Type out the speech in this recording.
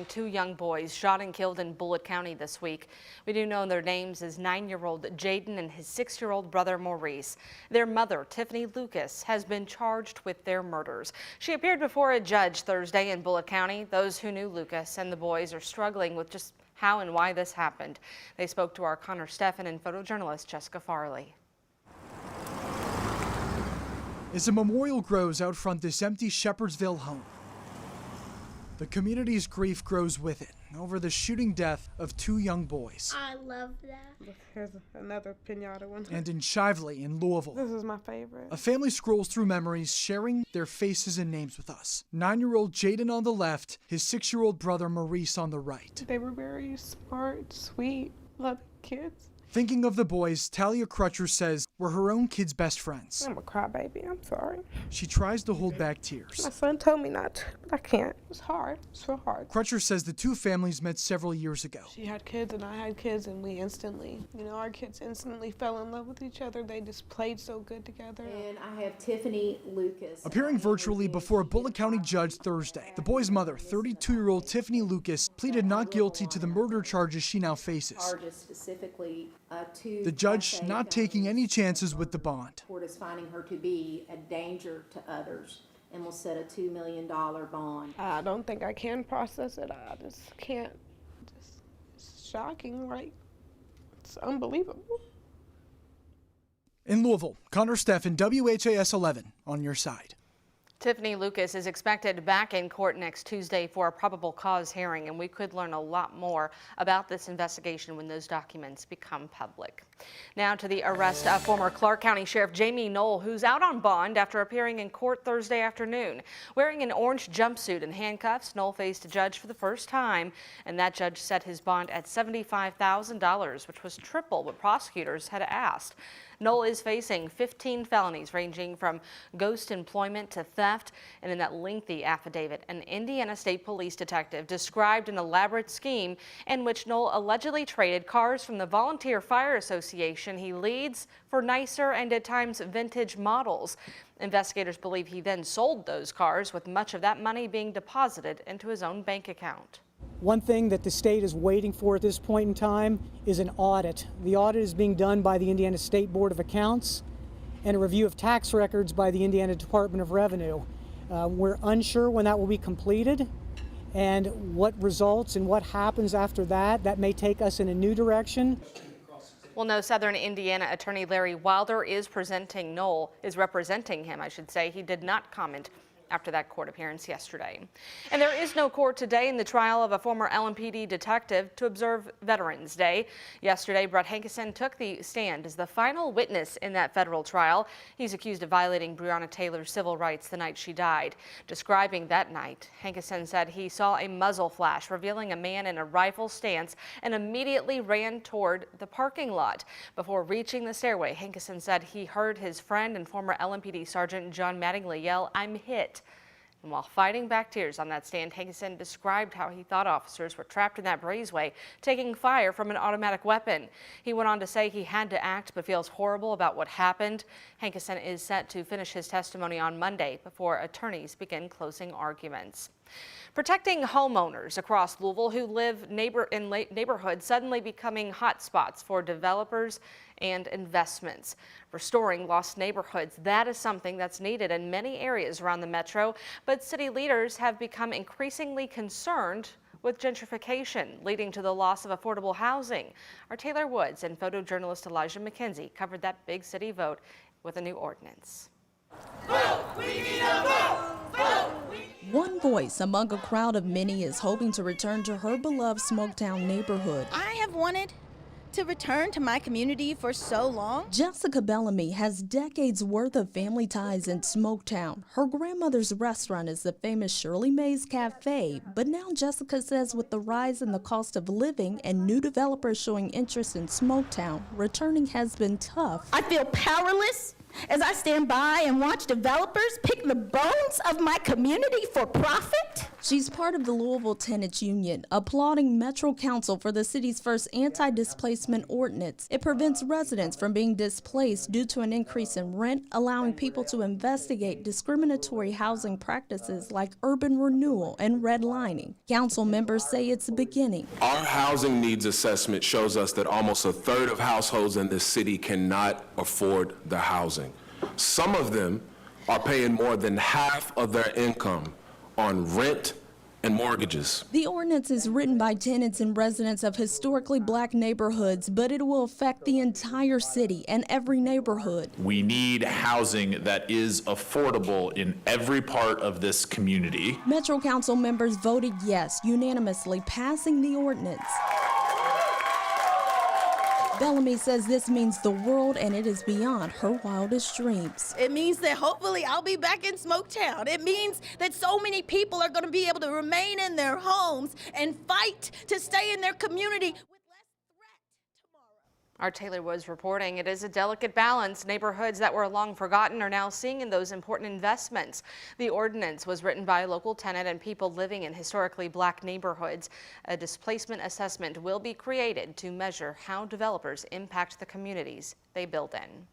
Two young boys shot and killed in Bullitt County this week. We do know their names as 9-year-old Jaden and his 6-year-old brother Maurice. Their mother, Tiffany Lucas, has been charged with their murders. She appeared before a judge Thursday in Bullitt County. Those who knew Lucas and the boys are struggling with just how and why this happened. They spoke to our Connor Steffen and photojournalist Jessica Farley. As a memorial grows out front this empty Shepherdsville home, the community's grief grows with it over the shooting death of two young boys. I love that. Look, here's another pinata one. And in Shively in Louisville, This is my favorite. a family scrolls through memories, sharing their faces and names with us. 9-year-old Jaden on the left, his 6-year-old brother Maurice on the right. They were very smart, sweet, loving kids. Thinking of the boys, Talia Crutcher says were her own kids' best friends. I'm a crybaby, I'm sorry. She tries to hold back tears. My son told me not to, but I can't. It's hard, it's so hard. Crutcher says the two families met several years ago. She had kids and I had kids, and we instantly, our kids instantly fell in love with each other. They just played so good together. And I have Tiffany Lucas. Appearing virtually before a Bullitt County judge Thursday, the boy's mother, 32-year-old Tiffany Lucas, pleaded not guilty to the murder charges she now faces. Charges specifically The judge not taking any chances with the bond. The court is finding her to be a danger to others and will set a $2 million bond. I don't think I can process it. I just can't. It's shocking, right? It's unbelievable. In Louisville, Connor Steffen, WHAS11 on your side. Tiffany Lucas is expected back in court next Tuesday for a probable cause hearing, and we could learn a lot more about this investigation when those documents become public. Now to the arrest of former Clark County Sheriff Jamie Null, who's out on bond after appearing in court Thursday afternoon. Wearing an orange jumpsuit and handcuffs, Null faced a judge for the first time, and that judge set his bond at $75,000, which was triple what prosecutors had asked. Null is facing 15 felonies ranging from ghost employment to theft, and in that lengthy affidavit, an Indiana State Police detective described an elaborate scheme in which Null allegedly traded cars from the Volunteer Fire Association he leads for nicer and at times vintage models. Investigators believe he then sold those cars, with much of that money being deposited into his own bank account. One thing that the state is waiting for at this point in time is an audit. The audit is being done by the Indiana State Board of Accounts and a review of tax records by the Indiana Department of Revenue. We're unsure when that will be completed and what results and what happens after that. That may take us in a new direction. Well, no, Southern Indiana attorney Larry Wilder is representing him, I should say. He did not comment after that court appearance yesterday. And there is no court today in the trial of a former LMPD detective to observe Veterans Day. Yesterday, Brett Hankison took the stand as the final witness in that federal trial. He's accused of violating Breonna Taylor's civil rights the night she died. Describing that night, Hankison said he saw a muzzle flash revealing a man in a rifle stance and immediately ran toward the parking lot. Before reaching the stairway, Hankison said he heard his friend and former LMPD Sergeant John Mattingly yell, "I'm hit." And while fighting back tears on that stand, Hankison described how he thought officers were trapped in that breezeway, taking fire from an automatic weapon. He went on to say he had to act but feels horrible about what happened. Hankison is set to finish his testimony on Monday before attorneys begin closing arguments. Protecting homeowners across Louisville who live in neighborhoods suddenly becoming hotspots for developers and investments. Restoring lost neighborhoods, that is something that's needed in many areas around the metro, but city leaders have become increasingly concerned with gentrification, leading to the loss of affordable housing. Our Taylor Woods and photojournalist Elijah McKenzie covered that big city vote with a new ordinance. Vote! We need a vote! Vote! One voice among a crowd of many is hoping to return to her beloved Smoketown neighborhood. I have wanted to return to my community for so long. Jessica Bellamy has decades worth of family ties in Smoketown. Her grandmother's restaurant is the famous Shirley Mae's Cafe, but now Jessica says with the rise in the cost of living and new developers showing interest in Smoketown, returning has been tough. I feel powerless as I stand by and watch developers pick the bones of my community for profit? She's part of the Louisville Tenants Union, applauding Metro Council for the city's first anti-displacement ordinance. It prevents residents from being displaced due to an increase in rent, allowing people to investigate discriminatory housing practices like urban renewal and redlining. Council members say it's a beginning. Our housing needs assessment shows us that almost a third of households in this city cannot afford the housing. Some of them are paying more than half of their income on rent and mortgages. The ordinance is written by tenants and residents of historically black neighborhoods, but it will affect the entire city and every neighborhood. We need housing that is affordable in every part of this community. Metro Council members voted yes, unanimously passing the ordinance. Bellamy says this means the world and it is beyond her wildest dreams. It means that hopefully I'll be back in Smoketown. It means that so many people are going to be able to remain in their homes and fight to stay in their community with less threat tomorrow. Our Taylor was reporting it is a delicate balance. Neighborhoods that were long forgotten are now seeing in those important investments. The ordinance was written by a local tenant and people living in historically black neighborhoods. A displacement assessment will be created to measure how developers impact the communities they build in.